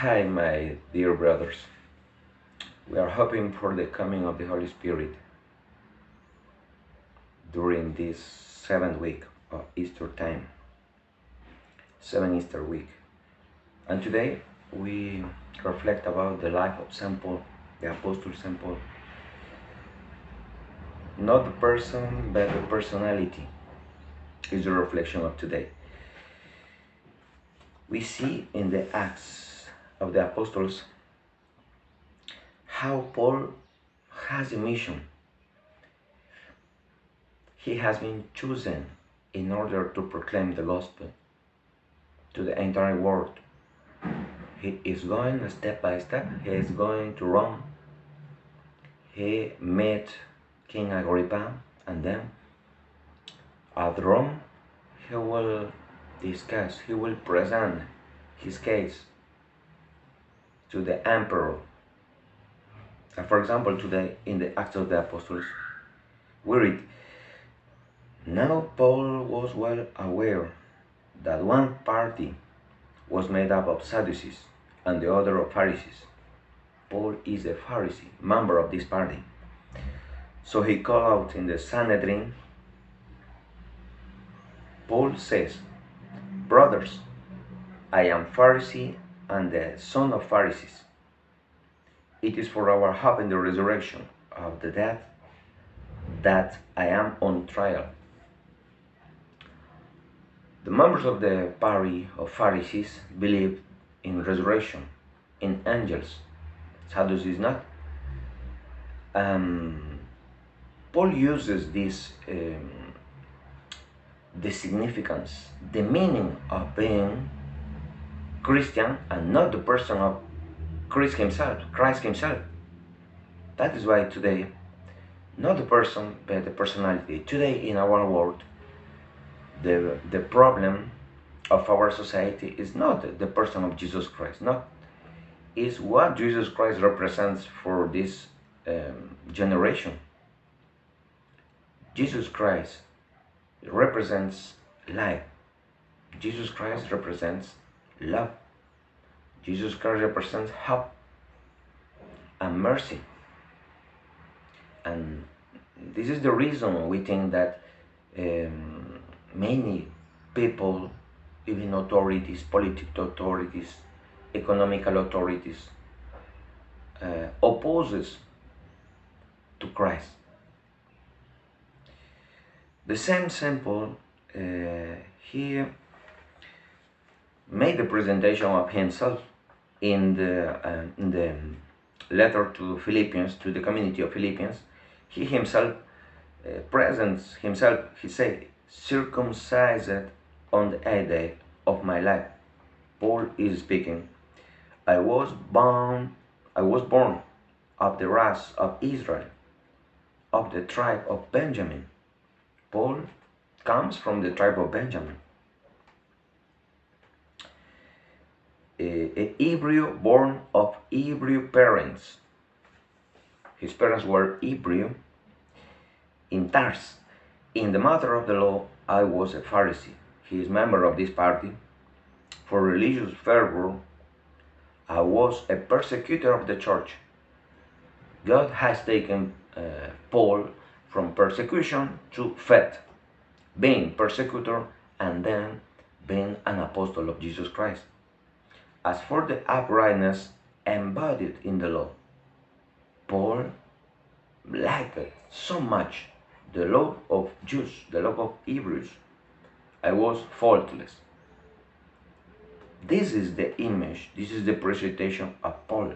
Hi, my dear brothers. We are hoping for the coming of the Holy Spirit during this 7th week of Easter time, 7 Easter week. And today we reflect about the life of St. Paul, the Apostle St. Paul. Not the person, but the personality is the reflection of today. We see in the Acts of the Apostles how Paul has a mission. He has been chosen in order to proclaim the gospel to the entire world. He is going step by step. He is going to Rome. He met King Agrippa, and then at Rome he will discuss, he will present his case to the emperor. For example, today in the Acts of the Apostles, we read, "Now Paul was well aware that one party was made up of Sadducees and the other of Pharisees. Paul is a Pharisee, member of this party. So he called out in the Sanhedrin. Paul says, 'Brothers, I am Pharisee and the son of Pharisees. It is for our hope in the resurrection of the dead that I am on trial.' The members of the party of Pharisees believed in resurrection, in angels. Sadducees not. Paul uses this, the significance, the meaning of being Christian and not the person of Christ himself. That is why today, not the person, but the personality. Today in our world, the problem of our society is not the person of Jesus Christ, not is what Jesus Christ represents for this generation. Jesus Christ represents life. Jesus Christ represents love. Jesus Christ represents hope and mercy. And this is the reason we think that many people, even authorities, political authorities, economical authorities, opposes to Christ. The same Paul, he made the presentation of himself in the letter to Philippians, to the community of Philippians. He himself presents himself, he said, "Circumcised on the 8th day of my life." Paul is speaking. I was born of the race of Israel, of the tribe of Benjamin. Paul comes from the tribe of Benjamin. A Hebrew born of Hebrew parents. His parents were Hebrew. In Tars, in the matter of the law, I was a Pharisee. He is member of this party. For religious fervor, I was a persecutor of the church. God has taken Paul from persecution to faith, being persecutor and then being an apostle of Jesus Christ. As for the uprightness embodied in the law, Paul liked so much the law of Jews, the law of Hebrews. I was faultless. This is the image, this is the presentation of Paul.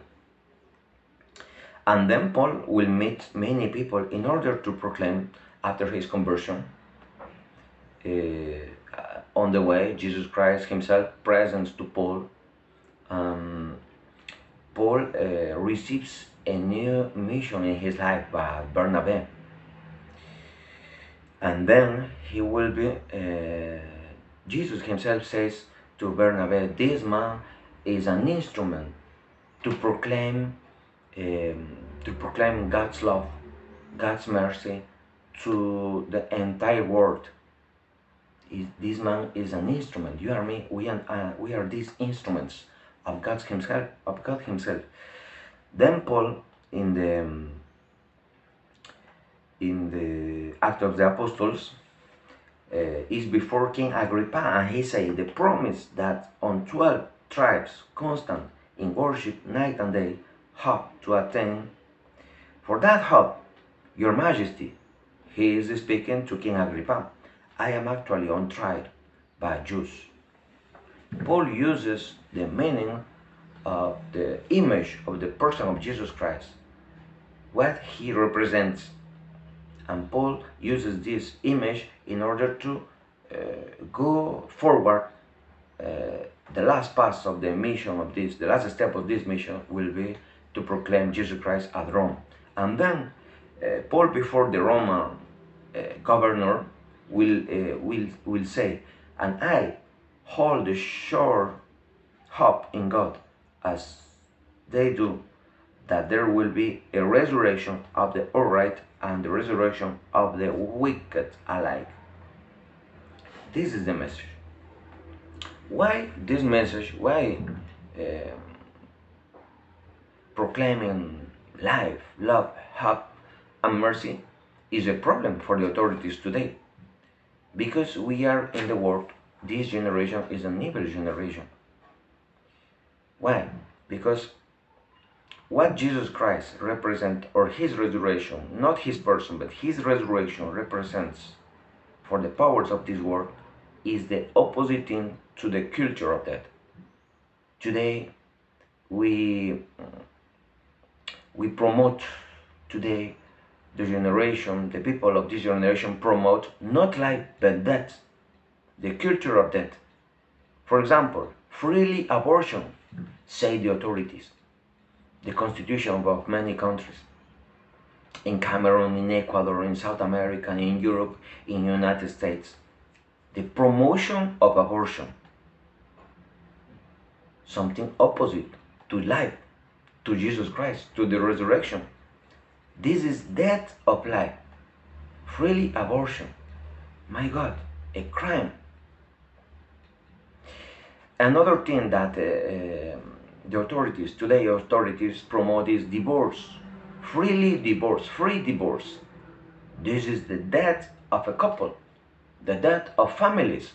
And then Paul will meet many people in order to proclaim, after his conversion, on the way, Jesus Christ himself presents to Paul. Paul receives a new mission in his life by Barnabas. And then he will be, Jesus himself says to Barnabas, "This man is an instrument to proclaim God's love, God's mercy to the entire world. This man is an instrument. You are me. We are these instruments of God Himself. Of God Himself. Then Paul, in the Act of the Apostles, is before King Agrippa, and he said the promise that on 12 tribes constant in worship night and day hope to attain. For that hope, your majesty, he is speaking to King Agrippa, I am actually on trial by Jews. Paul uses the meaning of the image of the person of Jesus Christ, what he represents. And Paul uses this image in order to go forward. The last pass of the mission of this, the last step of this mission will be to proclaim Jesus Christ at Rome. And then Paul, before the Roman governor, will say, and I hold the sure hope in God, as they do, that there will be a resurrection of the upright and the resurrection of the wicked alike. This is the message. Why this message? Why proclaiming life, love, hope, and mercy is a problem for the authorities today? Because we are in the world, this generation is an evil generation. Why? Because what Jesus Christ represents, or his resurrection, not his person, but his resurrection represents for the powers of this world, is the opposite thing to the culture of that. Today, we promote, today, the people of this generation promote not life but death, the culture of death. For example, freely abortion, say the authorities. The constitution of many countries, in Cameroon, in Ecuador, in South America, in Europe, in the United States, the promotion of abortion, something opposite to life, to Jesus Christ, to the resurrection. This is death of life. Freely abortion, my God, a crime. Another thing that the authorities, today authorities promote is divorce. Free divorce. This is the death of a couple, the death of families.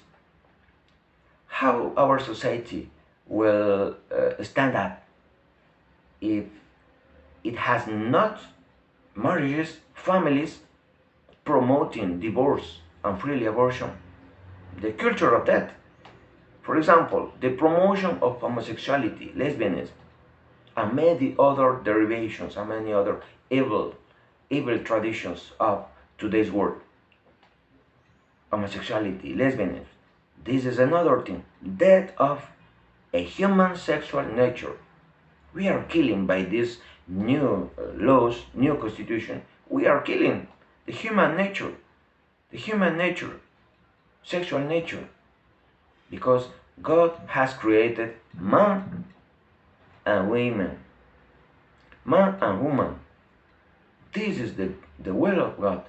How our society will stand up if it has not marriages, families promoting divorce and freely abortion? The culture of death. For example, the promotion of homosexuality, lesbianism, and many other derivations and many other evil traditions of today's world. Homosexuality, lesbianism. This is another thing. Death of a human sexual nature. We are killing by these new laws, new constitution. We are killing the human nature, sexual nature. Because God has created man and women. Man and woman. This is the will of God.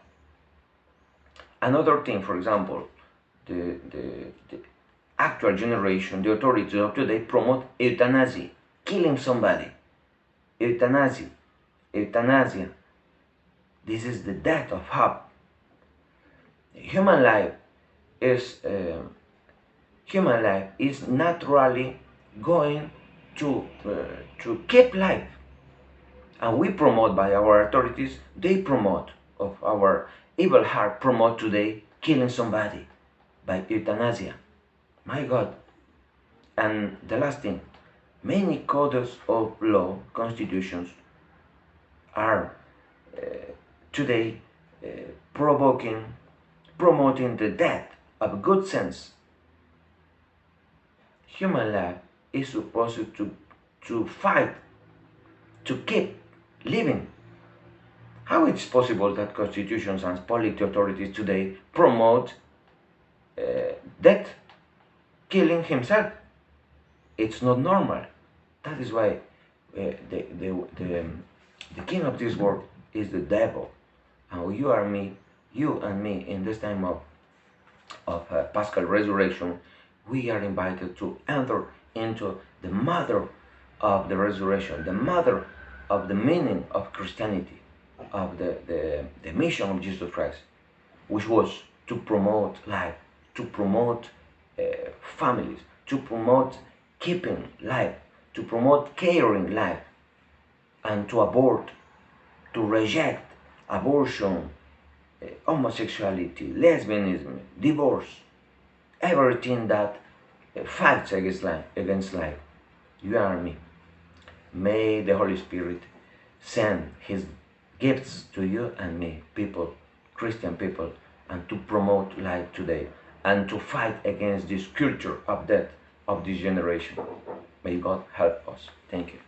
Another thing, for example, the actual generation, the authorities of today promote euthanasia, killing somebody. Euthanasia. This is the death of hope. Human life is naturally going to keep life, and we promote by our authorities. They promote, of our evil heart promote today killing somebody by euthanasia. My God. And the last thing, many codes of law, constitutions, are today promoting the death of good sense. Human life is supposed to fight, to keep living. How it's possible that constitutions and political authorities today promote death, killing himself? It's not normal. That is why the king of this world is the devil, and you and me, in this time of Paschal resurrection, We are invited to enter into the mother of the resurrection, the mother of the meaning of Christianity, of the mission of Jesus Christ, which was to promote life, to promote families, to promote keeping life, to promote caring life, and to abort, to reject abortion, homosexuality, lesbianism, divorce, everything that fights against life, you and me. May the Holy Spirit send His gifts to you and me, people, Christian people, and to promote life today and to fight against this culture of death of this generation. May God help us. Thank you.